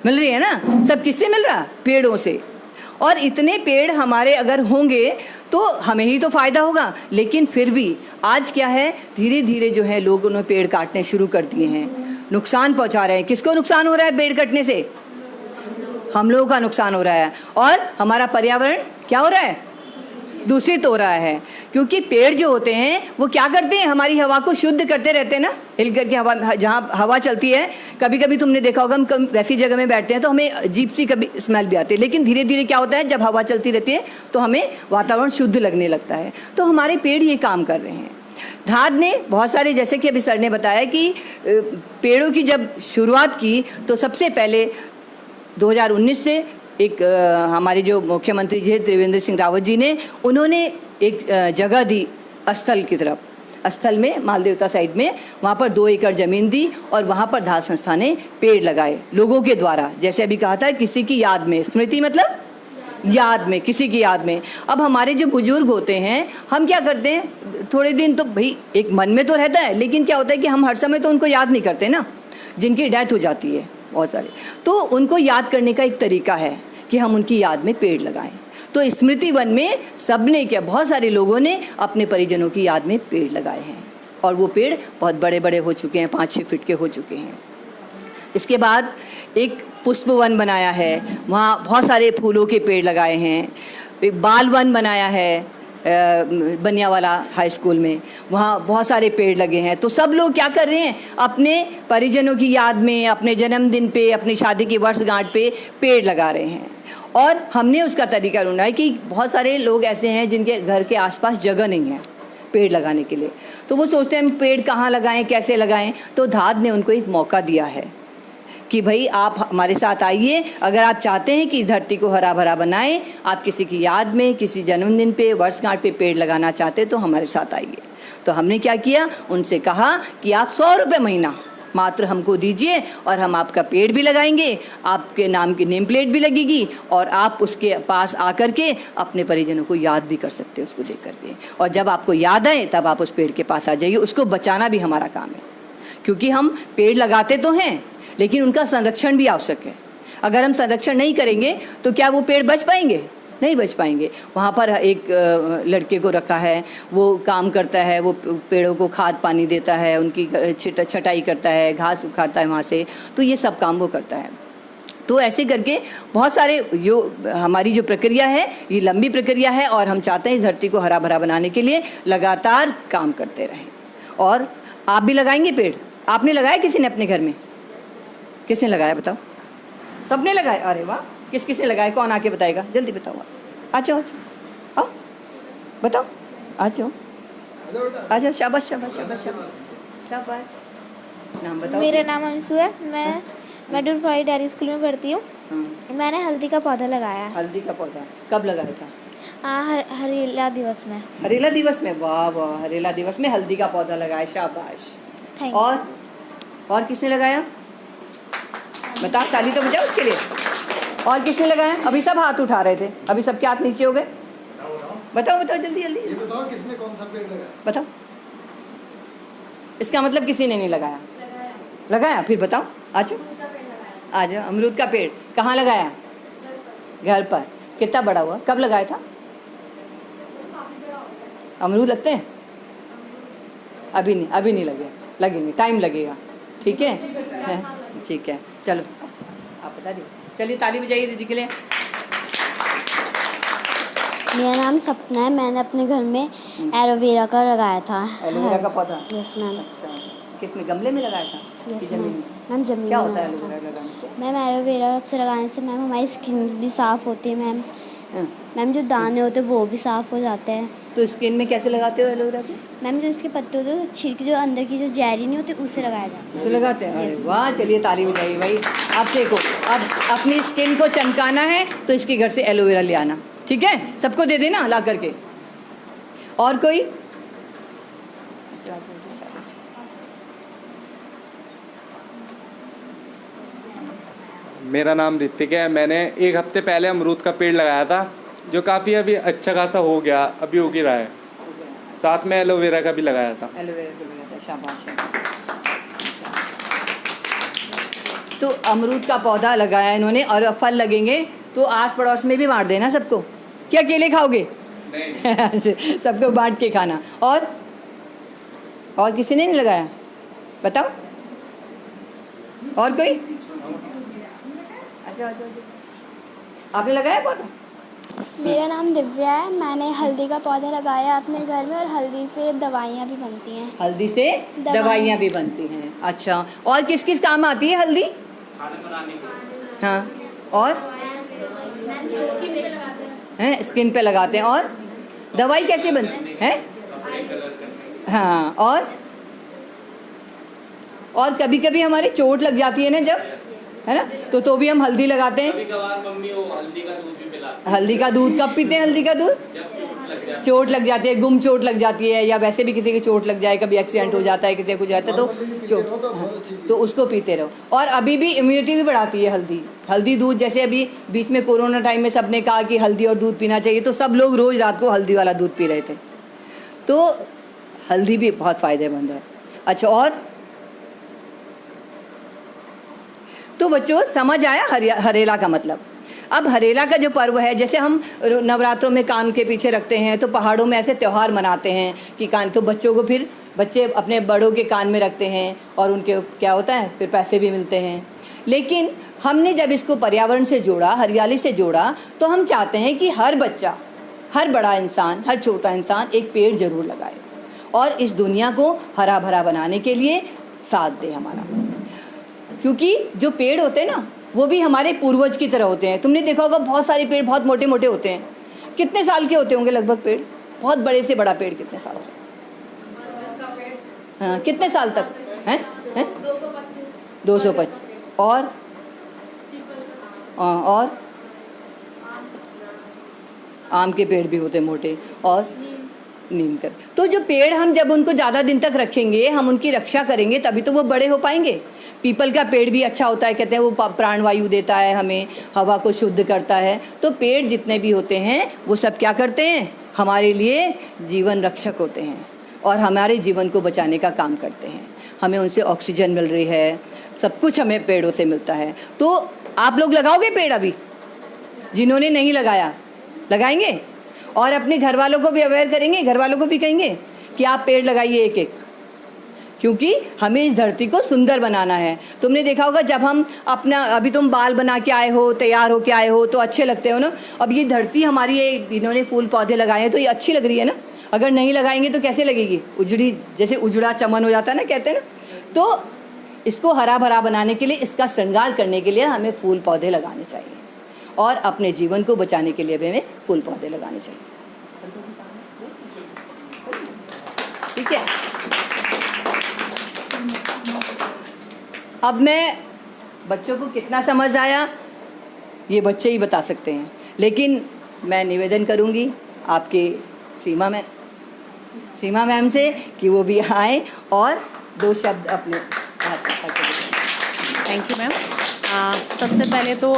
मिल रही है ना। सब किससे मिल रहा, पेड़ों से। और इतने पेड़ हमारे अगर होंगे तो हमें ही तो फ़ायदा होगा। लेकिन फिर भी आज क्या है, धीरे धीरे जो है लोग उन्हें पेड़ काटने शुरू कर दिए हैं, नुकसान पहुंचा रहे हैं। किसको नुकसान हो रहा है पेड़ कटने से, हम लोगों का नुकसान हो रहा है। और हमारा पर्यावरण क्या हो रहा है, दूषित हो रहा है। क्योंकि पेड़ जो होते हैं वो क्या करते हैं, हमारी हवा को शुद्ध करते रहते हैं ना, हिल करके हवा, जहाँ हवा चलती है, कभी कभी तुमने देखा होगा हम वैसी जगह में बैठते हैं तो हमें अजीब सी कभी स्मेल भी आती है। लेकिन धीरे धीरे क्या होता है, जब हवा चलती रहती है तो हमें वातावरण शुद्ध लगने लगता है। तो हमारे पेड़ ये काम कर रहे हैं। धाद ने बहुत सारे, जैसे कि अभी सर ने बताया कि पेड़ों की जब शुरुआत की तो सबसे पहले 2019 से एक हमारे जो मुख्यमंत्री जी त्रिवेंद्र सिंह रावत जी ने, उन्होंने एक जगह दी स्थल की तरफ, स्थल में मालदेवता साइड में, वहाँ पर 2 एकड़ ज़मीन दी और वहाँ पर धाद संस्था ने पेड़ लगाए लोगों के द्वारा। जैसे अभी कहा था, किसी की याद में, स्मृति मतलब याद में, किसी की याद में। अब हमारे जो बुजुर्ग होते हैं, हम क्या करते हैं, थोड़े दिन तो भाई एक मन में तो रहता है, लेकिन क्या होता है कि हम हर समय तो उनको याद नहीं करते ना, जिनकी डेथ हो जाती है बहुत सारे, तो उनको याद करने का एक तरीका है कि हम उनकी याद में पेड़ लगाएं। तो स्मृति वन में सबने क्या, बहुत सारे लोगों ने अपने परिजनों की याद में पेड़ लगाए हैं, और वो पेड़ बहुत बड़े बड़े हो चुके हैं, 5-6 फीट के हो चुके हैं। इसके बाद एक पुष्प वन बनाया है, वहाँ बहुत सारे फूलों के पेड़ लगाए हैं। एक बाल वन बनाया है बनियावाला हाई स्कूल में, वहाँ बहुत सारे पेड़ लगे हैं। तो सब लोग क्या कर रहे हैं, अपने परिजनों की याद में, अपने जन्मदिन पे, अपनी शादी की वर्षगांठ पे पेड़ लगा रहे हैं। और हमने उसका तरीका ढूंढा है कि बहुत सारे लोग ऐसे हैं जिनके घर के आसपास जगह नहीं है पेड़ लगाने के लिए, तो वो सोचते हैं पेड़ कहाँ लगाएं, कैसे लगाएं। तो धाद ने उनको एक मौका दिया है कि भाई आप हमारे साथ आइए, अगर आप चाहते हैं कि इस धरती को हरा भरा बनाएं, आप किसी की याद में, किसी जन्मदिन पे, वर्षगांठ पे पेड़ लगाना चाहते तो हमारे साथ आइए। तो हमने क्या किया, उनसे कहा कि आप 100 रुपये महीना मात्र हमको दीजिए और हम आपका पेड़ भी लगाएंगे, आपके नाम की नेम प्लेट भी लगेगी और आप उसके पास आकर के अपने परिजनों को याद भी कर सकते हैं उसको देख करके। और जब आपको याद आए तब आप उस पेड़ के पास आ जाइए। उसको बचाना भी हमारा काम है, क्योंकि हम पेड़ लगाते तो हैं लेकिन उनका संरक्षण भी आवश्यक है। अगर हम संरक्षण नहीं करेंगे तो क्या वो पेड़ बच पाएंगे? नहीं बच पाएंगे। वहाँ पर एक लड़के को रखा है, वो काम करता है, वो पेड़ों को खाद पानी देता है, उनकी छटाई करता है, घास उखाड़ता है वहाँ से, तो ये सब काम वो करता है। तो ऐसे करके बहुत सारे जो हमारी जो प्रक्रिया है ये लंबी प्रक्रिया है और हम चाहते हैं इस धरती को हरा भरा बनाने के लिए लगातार काम करते रहें। और आप भी लगाएंगे पेड़? आपने लगाया किसी ने अपने घर में? किसने लगाया बताओ? सबने लगाया? अरे वाह, किस किसने लगाया? कौन आके बताएगा? जल्दी बताओ। आ जाओ आओ, बताओ, आ जाओ आ जाओ। शाबाश शाबाश शाबाश शाबाश शाबाश। नाम बताओ। मेरा नाम अंशु है, मैं डुलफाई डेयरी स्कूल में पढ़ती हूँ। मैंने हल्दी का पौधा लगाया। हल्दी का पौधा कब लगाया था? हरेला दिवस में। हरेला दिवस में? वाह वाह, हरेला दिवस में हल्दी का पौधा लगाया, शाबाश। Thank you. और किसने लगाया? बताओ, ताली तो बजाओ उसके लिए। और किसने लगाया? अभी सब हाथ उठा रहे थे, अभी सबके हाथ नीचे हो गए। बताओ बताओ जल्दी जल्दी। ये बताओ किसने कौन सा पेड़ लगाया? बताओ। इसका मतलब किसी ने नहीं लगाया? लगाया। फिर बताओ। आ जाओ। अमरूद का पेड़ कहाँ लगाया? घर पर। कितना बड़ा हुआ? कब लगाया था? अमरूद लगते हैं? अभी नहीं लगेंगे, टाइम लगेगा। ठीक है, ठीक है, चलो आप बता दीजिए। चलिए ताली बजाइए दीदी के लिए। मेरा नाम सपना है, मैंने अपने घर में एलोवेरा का लगाया था। एलोवेरा का पौधा? Yes ma'am. अच्छा, किसमें, गमले में लगाया था? यस जमीन मैम। में? मैम जमीन क्या में होता है लगाया था। एलोवेरा लगाने से? मैम एलोवेरा से लगाने से मैम हमारी स्किन भी साफ़ होती है मैम। मैम जो दाने होते हैं वो भी साफ़ हो जाते हैं। तो स्किन में कैसे लगाते हो एलोवेरा को? मैम जो इसके पत्ते होते हैं छिड़क जो अंदर की जो जैरी नहीं होती उससे लगाया जाता है। उसे लगाते हैं? अरे वाह, चलिए ताली बजाइए भाई। आप देखो, अब अपनी स्किन को चमकाना है तो इसके घर से एलोवेरा ले आना, ठीक है? सबको दे देना ला करके। और कोई? मेरा नाम ऋतिक है। मैंने एक हफ्ते पहले अमरूद का पेड़ लगाया था जो काफ़ी अभी अच्छा खासा हो गया, अभी उग ही रहा है। साथ में एलोवेरा का भी लगाया था। एलोवेरा का लगाया था, शाबाश शाबाश। तो अमरूद का पौधा लगाया इन्होंने और फल लगेंगे तो आस पड़ोस में भी बांट देना सबको। क्या अकेले खाओगे? नहीं। सबको बांट के खाना। और किसी ने नहीं लगाया? बताओ। और कोई? अच्छा, आपने लगाया पौधा? मेरा नाम दिव्या है, मैंने हल्दी का पौधा लगाया अपने घर में और हल्दी से दवाइयाँ भी बनती हैं। हल्दी से दवाइयाँ भी बनती हैं। अच्छा, और किस किस काम आती है हल्दी? खाना बनाने के। हाँ, और हैं स्किन पे लगाते हैं। और दवाई कैसे बनती है? हाँ, और कभी कभी हमारी चोट लग जाती है ना जब, है ना, तो भी हम हल्दी लगाते हैं। कभी-कभार मम्मी वो हल्दी का दूध भी पिलाती है। हल्दी का दूध कब पीते हैं? हल्दी का दूध चोट लग जाती है, गुम चोट लग जाती है, या वैसे भी किसी की चोट लग जाए, कभी एक्सीडेंट हो जाता है, किसी को जाता है तो चोट, तो उसको पीते रहो। और अभी भी इम्यूनिटी भी बढ़ाती है हल्दी दूध। जैसे अभी बीच में कोरोना टाइम में सबने कहा कि हल्दी और दूध पीना चाहिए, तो सब लोग रोज़ रात को हल्दी वाला दूध पी रहे थे। तो हल्दी भी बहुत फ़ायदेमंद है। अच्छा, और तो बच्चों समझ आया हरेला का मतलब? अब हरेला का जो पर्व है, जैसे हम नवरात्रों में कान के पीछे रखते हैं, तो पहाड़ों में ऐसे त्यौहार मनाते हैं कि कान, तो बच्चों को फिर बच्चे अपने बड़ों के कान में रखते हैं और उनके क्या होता है फिर पैसे भी मिलते हैं। लेकिन हमने जब इसको पर्यावरण से जोड़ा, हरियाली से जोड़ा, तो हम चाहते हैं कि हर बच्चा, हर बड़ा इंसान, हर छोटा इंसान एक पेड़ ज़रूर लगाए और इस दुनिया को हरा भरा बनाने के लिए साथ दे हमारा। क्योंकि जो पेड़ होते हैं ना, वो भी हमारे पूर्वज की तरह होते हैं। तुमने देखा होगा बहुत सारे पेड़ बहुत मोटे मोटे होते हैं। कितने साल के होते होंगे लगभग पेड़? बहुत बड़े से बड़ा पेड़ कितने साल तक? हाँ, कितने साल तक हैं? 225। और आम के पेड़ भी होते मोटे, और नीम का। तो जो पेड़ हम जब उनको ज़्यादा दिन तक रखेंगे, हम उनकी रक्षा करेंगे, तभी तो वो बड़े हो पाएंगे। पीपल का पेड़ भी अच्छा होता है, कहते हैं वो प्राणवायु देता है, हमें हवा को शुद्ध करता है। तो पेड़ जितने भी होते हैं वो सब क्या करते हैं, हमारे लिए जीवन रक्षक होते हैं और हमारे जीवन को बचाने का काम करते हैं। हमें उनसे ऑक्सीजन मिल रही है, सब कुछ हमें पेड़ों से मिलता है। तो आप लोग लगाओगे पेड़? अभी जिन्होंने नहीं लगाया लगाएंगे, और अपने घर वालों को भी अवेयर करेंगे, घर वालों को भी कहेंगे कि आप पेड़ लगाइए एक एक, क्योंकि हमें इस धरती को सुंदर बनाना है। तुमने देखा होगा जब हम अपना, अभी तुम बाल बना के आए हो, तैयार हो के आए हो, तो अच्छे लगते हो ना। अब ये धरती हमारी, ये इन्होंने फूल पौधे लगाए हैं तो ये अच्छी लग रही है ना। अगर नहीं लगाएंगे तो कैसे लगेगी, उजड़ी, जैसे उजड़ा चमन हो जाता है ना, कहते हैं ना। तो इसको हरा भरा बनाने के लिए, इसका श्रृंगार करने के लिए हमें फूल पौधे लगाने चाहिए, और अपने जीवन को बचाने के लिए भी हमें फूल पौधे लगाने चाहिए। ठीक है। अब मैं, बच्चों को कितना समझ आया ये बच्चे ही बता सकते हैं, लेकिन मैं निवेदन करूंगी आपके सीमा मैम से कि वो भी आए और 2 शब्द अपने थैंक यू मैम। सबसे पहले तो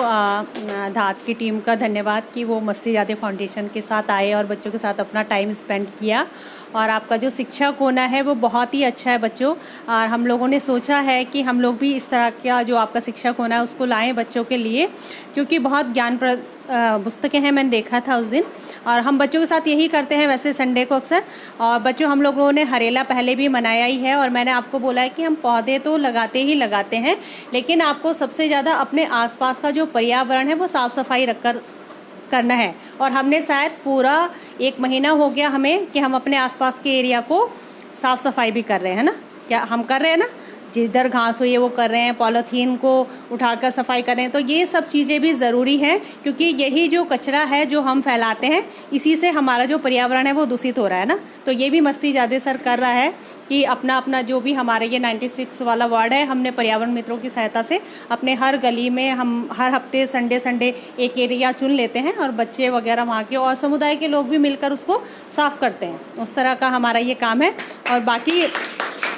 धात की टीम का धन्यवाद कि वो मस्ती यादें फाउंडेशन के साथ आए और बच्चों के साथ अपना टाइम स्पेंड किया। और आपका जो शिक्षा कोना है वो बहुत ही अच्छा है बच्चों, और हम लोगों ने सोचा है कि हम लोग भी इस तरह का जो आपका शिक्षा कोना है उसको लाएं बच्चों के लिए, क्योंकि बहुत ज्ञानप्रद पुस्तकें हैं, मैंने देखा था उस दिन। और हम बच्चों के साथ यही करते हैं वैसे संडे को अक्सर। और बच्चों, हम लोगों ने हरेला पहले भी मनाया ही है, और मैंने आपको बोला है कि हम पौधे तो लगाते ही लगाते हैं, लेकिन आपको सबसे ज़्यादा अपने आसपास का जो पर्यावरण है वो साफ़ सफाई रखकर करना है। और हमने शायद पूरा 1 महीना हो गया हमें कि हम अपने आसपास के एरिया को साफ़ सफाई भी कर रहे हैं ना। क्या हम कर रहे हैं ना? जिधर घास हुई है वो कर रहे हैं, पॉलीथीन को उठाकर सफाई कर रहे हैं। तो ये सब चीज़ें भी ज़रूरी हैं, क्योंकि यही जो कचरा है जो हम फैलाते हैं, इसी से हमारा जो पर्यावरण है वो दूषित हो रहा है ना। तो ये भी मस्ती यादें सर कर रहा है कि अपना अपना जो भी हमारे ये 96 वाला वार्ड है, हमने पर्यावरण मित्रों की सहायता से अपने हर गली में हम हर हफ्ते संडे एक एरिया चुन लेते हैं, और बच्चे वगैरह वहाँ के और समुदाय के लोग भी मिलकर उसको साफ़ करते हैं। उस तरह का हमारा ये काम है। और बाकी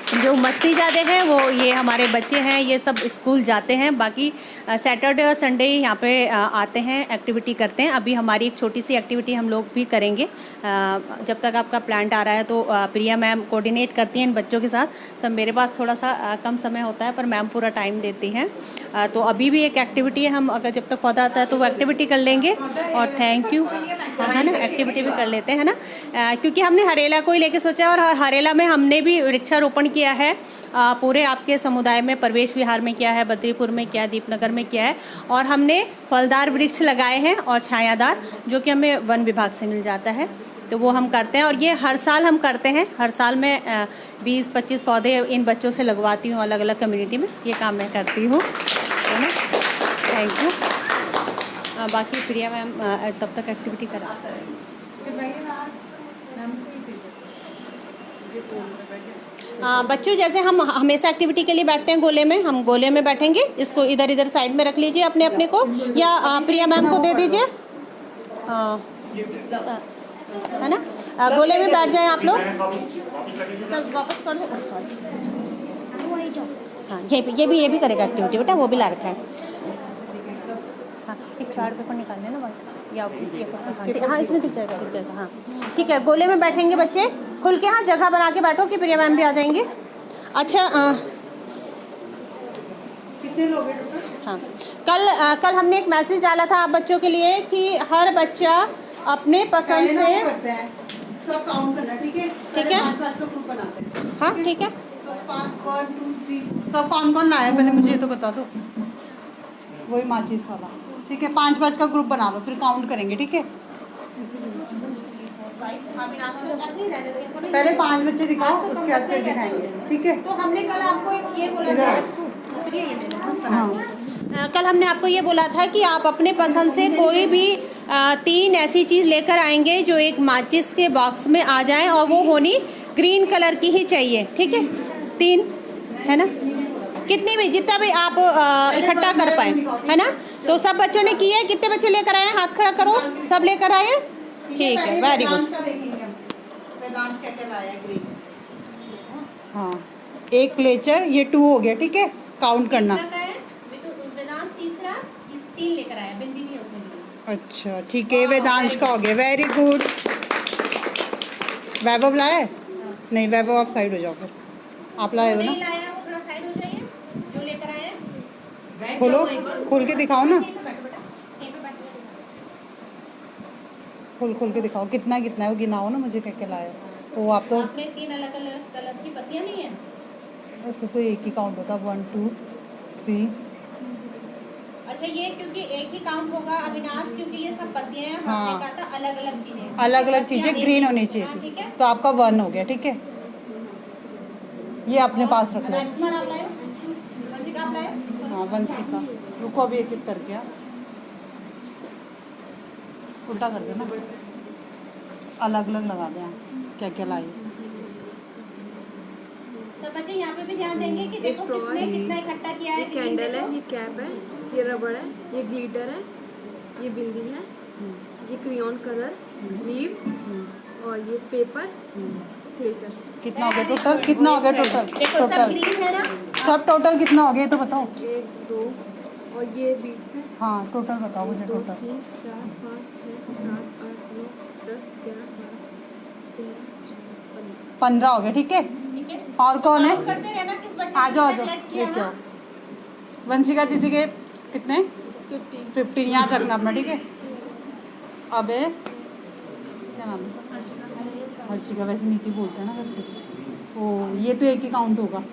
जो मस्ती यादें हैं वो ये हमारे बच्चे हैं, ये सब स्कूल जाते हैं, बाकी सैटरडे और संडे यहाँ पे आते हैं, एक्टिविटी करते हैं। अभी हमारी एक छोटी सी एक्टिविटी हम लोग भी करेंगे जब तक आपका प्लांट आ रहा है। तो प्रिया मैम कोऑर्डिनेट करती हैं इन बच्चों के साथ। सब मेरे पास थोड़ा सा कम समय होता है, पर मैम पूरा टाइम देती हैं। तो अभी भी एक एक्टिविटी है, हम अगर जब तक पौधा आता है तो वो एक्टिविटी कर लेंगे। और थैंक यू, है ना, एक्टिविटी भी कर लेते हैं ना, क्योंकि हमने हरेला को ही लेके सोचा। और हरेला में हमने भी वृक्षारोपण किया है, पूरे आपके समुदाय में, प्रवेश विहार में किया है, बद्रीपुर में किया है, दीपनगर में किया है। और हमने फलदार वृक्ष लगाए हैं और छायादार, जो कि हमें वन विभाग से मिल जाता है। तो वो हम करते हैं, और ये हर साल हम करते हैं। हर साल मैं 20-25 पौधे इन बच्चों से लगवाती हूँ अलग अलग कम्युनिटी में। ये काम मैं करती हूँ, है ना। Thank you. बाकी प्रिया मैम तब तक एक्टिविटी करा। बच्चों, जैसे हम हमेशा एक्टिविटी के लिए बैठते हैं गोले में, हम गोले में बैठेंगे। इसको इधर इधर साइड में रख लीजिए अपने अपने को, या प्रिया मैम को दे दीजिए, है ना। गोले में बैठ जाएं आप लोग। वापस कर दो। हाँ, ये भी करेगा एक्टिविटी बेटा, वो भी ला रखा है। हाँ, एक चार्ट पेपर निकाल लेना ना, या हाँ इसमें दिख जाएगा। हाँ ठीक है, गोले में बैठेंगे बच्चे खुल के। हाँ, जगह बना के बैठो कि प्रिया मैम भी आ जाएंगे। अच्छा, कितने लोग हैं? हाँ, कल हमने एक मैसेज डाला था आप बच्चों के लिए कि हर बच्चा अपने पसंद से सब काउंट करना, ठीक है? ठीक है, 5 का ग्रुप बनाते हैं। हाँ ठीक है। 1 2 3 सब कौन लाया पहले मुझे ये तो बता दो। वही माचिस वाला, ठीक है। 5 का ग्रुप बना लो, फिर काउंट करेंगे, ठीक है? पहले 5 बच्चे दिखाओ, उसके बाद फिर दिखाएंगे, ठीक है? तो हमने कल आपको एक ये बोला था, कल हमने आपको ये बोला था कि आप अपने पसंद से कोई भी 3 ऐसी चीज़ लेकर आएंगे जो एक माचिस के बॉक्स में आ जाए, और वो होनी ग्रीन कलर की ही चाहिए, ठीक है? 3 है ना? कितनी भी जितना भी आप इकट्ठा कर पाए, है ना। तो सब बच्चों ने किए, कितने बच्चे लेकर आए? हाथ खड़ा करो, सब लेकर आए? ठीक है, वेरी गुड। हाँ, एक क्लेचर, ये 2 हो गया, ठीक है, काउंट करना। वेदांश तीसरा, इस 3 लेकर आया, बिंदी भी है उसमें। अच्छा ठीक है, वेदांश का हो गया, वेरी गुड। वैभव लाया है? नहीं, वैभव आप साइड हो जाओ फिर। आप लाए हो ना? नहीं लाया, वो थोड़ा साइड हो जाइए। जो लेकर आए खोलो, खोल के दिखाओ ना, खोल के दिखाओ कितना कितना है वो, गिनाओ ना मुझे, क्या क्या लाया। वो आप तो आपने 3 अलग अलग कलर की पत्तियां नहीं है। ऐसे तो एक ही काउंट होता, 1 2 3। अच्छा, ये क्योंकि एक ही काउंट होगा अविनाश, क्योंकि ये सब पत्तियां हैं। हाँ। हमने कहा था अलग अलग चीजें, अलग अलग चीजें ग्रीन होनी चाहिए ठीक थी, है। तो आपका 1 हो गया, ठीक है। ये अपने पास रख लो। राजकुमार आप लाए, वंशिका आप लाए। हाँ, वंशिका, रुको अभी एक एक करके। आप उल्टा कर देना, अलग अलग लगा दें। क्या क्या लाई? सब बच्चे यहाँ पे भी ध्यान देंगे कि देखो किसने कितना इकट्ठा किया है। कैंडल है, ये कैप है, ये रबड़ है, ये ग्लिटर है, ये बिंदी है, ये क्रेयॉन कलर, लीव और ये पेपर, क्लेचर। कितना हो गया टोटल? कितना हो गया टोटल? देखो सब ग्रीन है ना। सब टोटल कितना हो गया ये तो बताओ। 1 2 और ये बीट्स है। हाँ, टोटल बताओ मुझे। 2 टोटल 3 4 5 6 7 8 9 10 11 12 13 15 हो गया, ठीक है। ठीक है, और कौन है? करते रहना किस बच्चे आ जाओ, आ ने जाओ, select किया लेके ना। आओ। वंशिका दीदी के कितने? 15 याद रखना अपना, ठीक है। अब है क्या नाम है? हर्षिका। वैसे नीति बोलते हैं ना करके। ओ, ये तो एक ही काउंट होगा।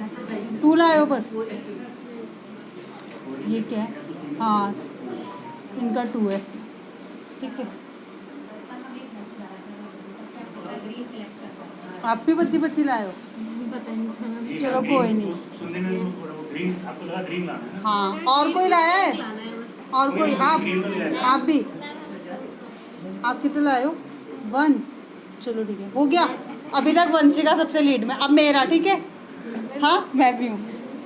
2 लाए हो बस। ये क्या है? हाँ, इनका 2 है, ठीक है। आप भी बत्ती बत्ती लाए हो? चलो कोई नहीं। हाँ, और कोई लाया है? और कोई? आप भी? आप कितने लाए हो? 1। चलो ठीक है, हो गया। अभी तक वंशिका सबसे लीड में, अब मेरा, ठीक है। हाँ, मैं भी हूँ।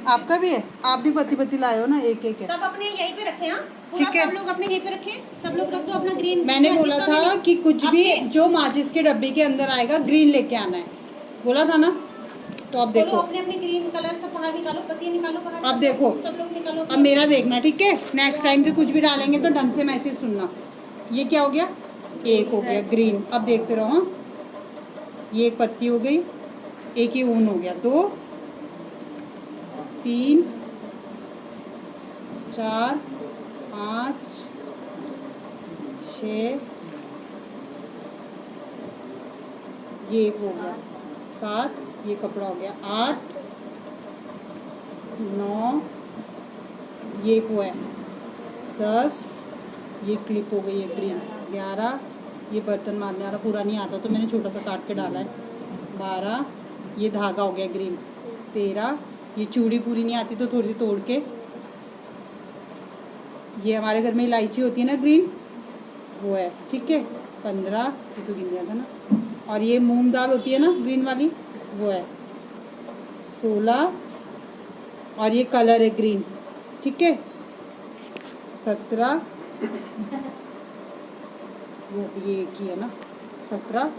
आपका भी है? आप भी बत्ती बत्ती लाए हो ना, एक एक है। सब अपने यहीं पे रखे। हाँ, ठीक है। सब लोग अपने यहीं पे रखें। सब लोग रख दो अपना ग्रीन। मैंने बोला था कि कुछ भी जो माचिस के डब्बे के अंदर आएगा ग्रीन लेके आना है, बोला था ना। तो अब देखो, अपने अपने ग्रीन कलर सब बाहर निकालो, पत्तियां निकालो बाहर। अब देखो, सब लोग निकालो। अब मेरा देखना, ठीक है। नेक्स्ट टाइम से कुछ भी डालेंगे तो ढंग से मैसेज सुनना। ये क्या हो गया? 1 हो गया ग्रीन। अब देखते रहो। हाँ, ये एक पत्ती हो गई, एक ही ऊन हो गया। 2 3 4 5 6, ये एक हो गया 7, ये कपड़ा हो गया 8 9, ये एक वो है 10, ये क्लिप हो गई है ग्रीन 11, ये बर्तन मारने वाला पूरा नहीं आता तो मैंने छोटा सा काट के डाला है 12, ये धागा हो गया ग्रीन 13, ये चूड़ी पूरी नहीं आती तो थोड़ी सी तोड़ के, ये हमारे घर में इलायची होती है ना ग्रीन, वो है, ठीक है 15, ये तो गिन गया था ना, और ये मूंग दाल होती है ना ग्रीन वाली, वो है 16, और ये कलर है ग्रीन, ठीक है 17, वो ये एक ही है ना 17,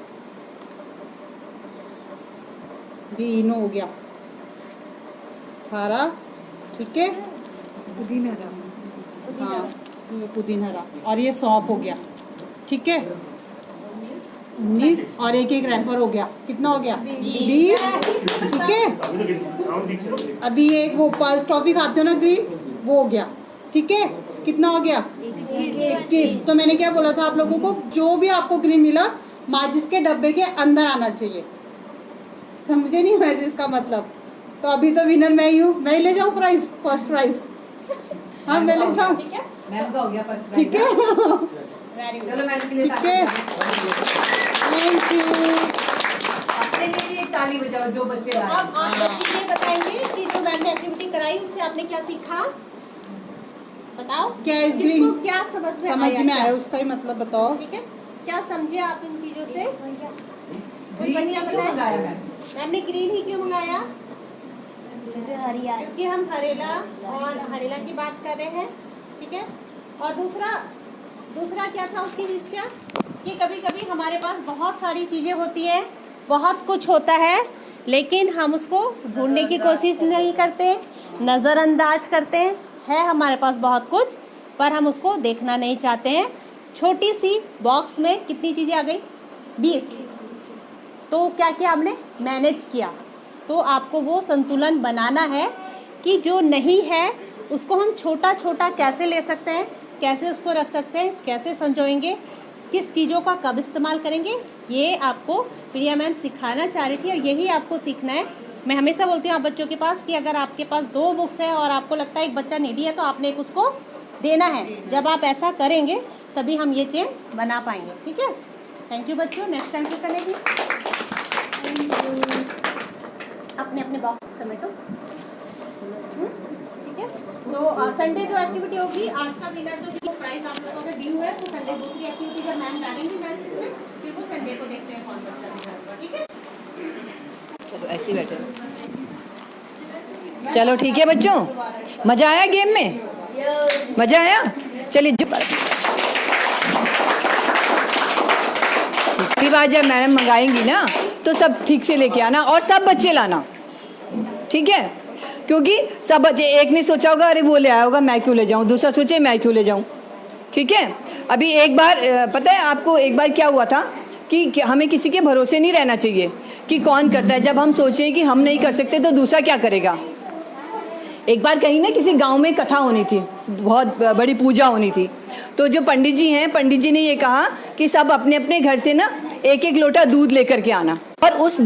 ये इनो हो गया 18, ठीक है पुदीना हरा, हाँ ये पुदीना हरा, और ये सौंफ हो गया, ठीक है 19, और एक एक रैपर हो गया, कितना हो गया 20, ठीक है। अभी ये एक वो पल्स टॉफी खाते हो ना ग्रीन, वो हो गया, ठीक है कितना हो गया 21। तो मैंने क्या बोला था आप लोगों को, जो भी आपको ग्रीन मिला माचिस के डब्बे के अंदर आना चाहिए, समझे नहीं मैसेज का मतलब। तो अभी तो विनर मैं ही हूँ, मैं ही ले जाऊँ प्राइज, फर्स्ट प्राइज, हाँ मैं ले जाऊँ, मैम का हो गया फर्स्ट ठीक है चलो मैडम के लिए ठीक है, थैंक यू। अपने लिए एक ताली बजाओ जो बच्चे लाए। अब आप बच्चे ये बताएंगे कि जो मैम ने एक्टिविटी कराई उससे आपने क्या सीखा, बताओ क्या इस किसको ग्रीन क्या समझ में आया उसका ही मतलब बताओ, ठीक है, क्या समझे आप इन चीजों से? कोई ग्रीन बच्चा क्यों मंगाया बताए मैम? मैम ने ग्रीन ही क्यों मंगाया? क्योंकि हम हरेला और हरेला की बात कर रहे हैं, ठीक है। और दूसरा क्या था उसकी शिक्षा कि कभी कभी हमारे पास बहुत सारी चीज़ें होती है, बहुत कुछ होता है, लेकिन हम उसको ढूंढने की कोशिश नहीं करते, नज़रअंदाज करते हैं। है हमारे पास बहुत कुछ पर हम उसको देखना नहीं चाहते हैं। छोटी सी बॉक्स में कितनी चीज़ें आ गई? 20। तो क्या किया हमने? मैनेज किया। तो आपको वो संतुलन बनाना है कि जो नहीं है उसको हम छोटा छोटा कैसे ले सकते हैं, कैसे उसको रख सकते हैं, कैसे संजोएंगे, किस चीज़ों का कब इस्तेमाल करेंगे, ये आपको प्रिया मैम सिखाना चाह रही थी और यही आपको सीखना है। मैं हमेशा बोलती हूँ आप बच्चों के पास कि अगर आपके पास 2 बुक्स है और आपको लगता है एक बच्चा नीडी है तो आपने एक उसको देना है। जब आप ऐसा करेंगे तभी हम ये चेन बना पाएंगे, ठीक है। थैंक यू बच्चों। नेक्स्ट टाइम फिर करेंगे। अपने अपने बॉक्स समेटो, ठीक है। तो संडे जो एक्टिविटी होगी, आज का विनर जो प्राइस आप लोगों का ड्यू है, तो संडे दूसरी एक्टिविटी जब मैम डालेंगी मैसेज में, फिर वो संडे को देखते हैं कौन बच्चा विनर होगा, ठीक है। चलो ऐसे ही बैठे। चलो ठीक है बच्चों, मजा आया गेम में? मजा आया? चलिए अगली बार जब मैडम मंगाएंगी ना तो सब ठीक से लेके आना और सब बच्चे लाना, ठीक है। क्योंकि सब बच्चे, एक ने सोचा होगा अरे वो ले आया होगा मैं क्यों ले जाऊं, दूसरा सोचे मैं क्यों ले जाऊं, ठीक है। अभी एक बार पता है आपको, एक बार क्या हुआ था कि हमें किसी के भरोसे नहीं रहना चाहिए कि कौन करता है। जब हम सोचें कि हम नहीं कर सकते तो दूसरा क्या करेगा। एक बार कहीं ना किसी गांव में कथा होनी थी, बहुत बड़ी पूजा होनी थी, तो जो पंडित जी हैं, पंडित जी ने ये कहा कि सब अपने अपने घर से ना 1-1 लोटा दूध लेकर के आना और उस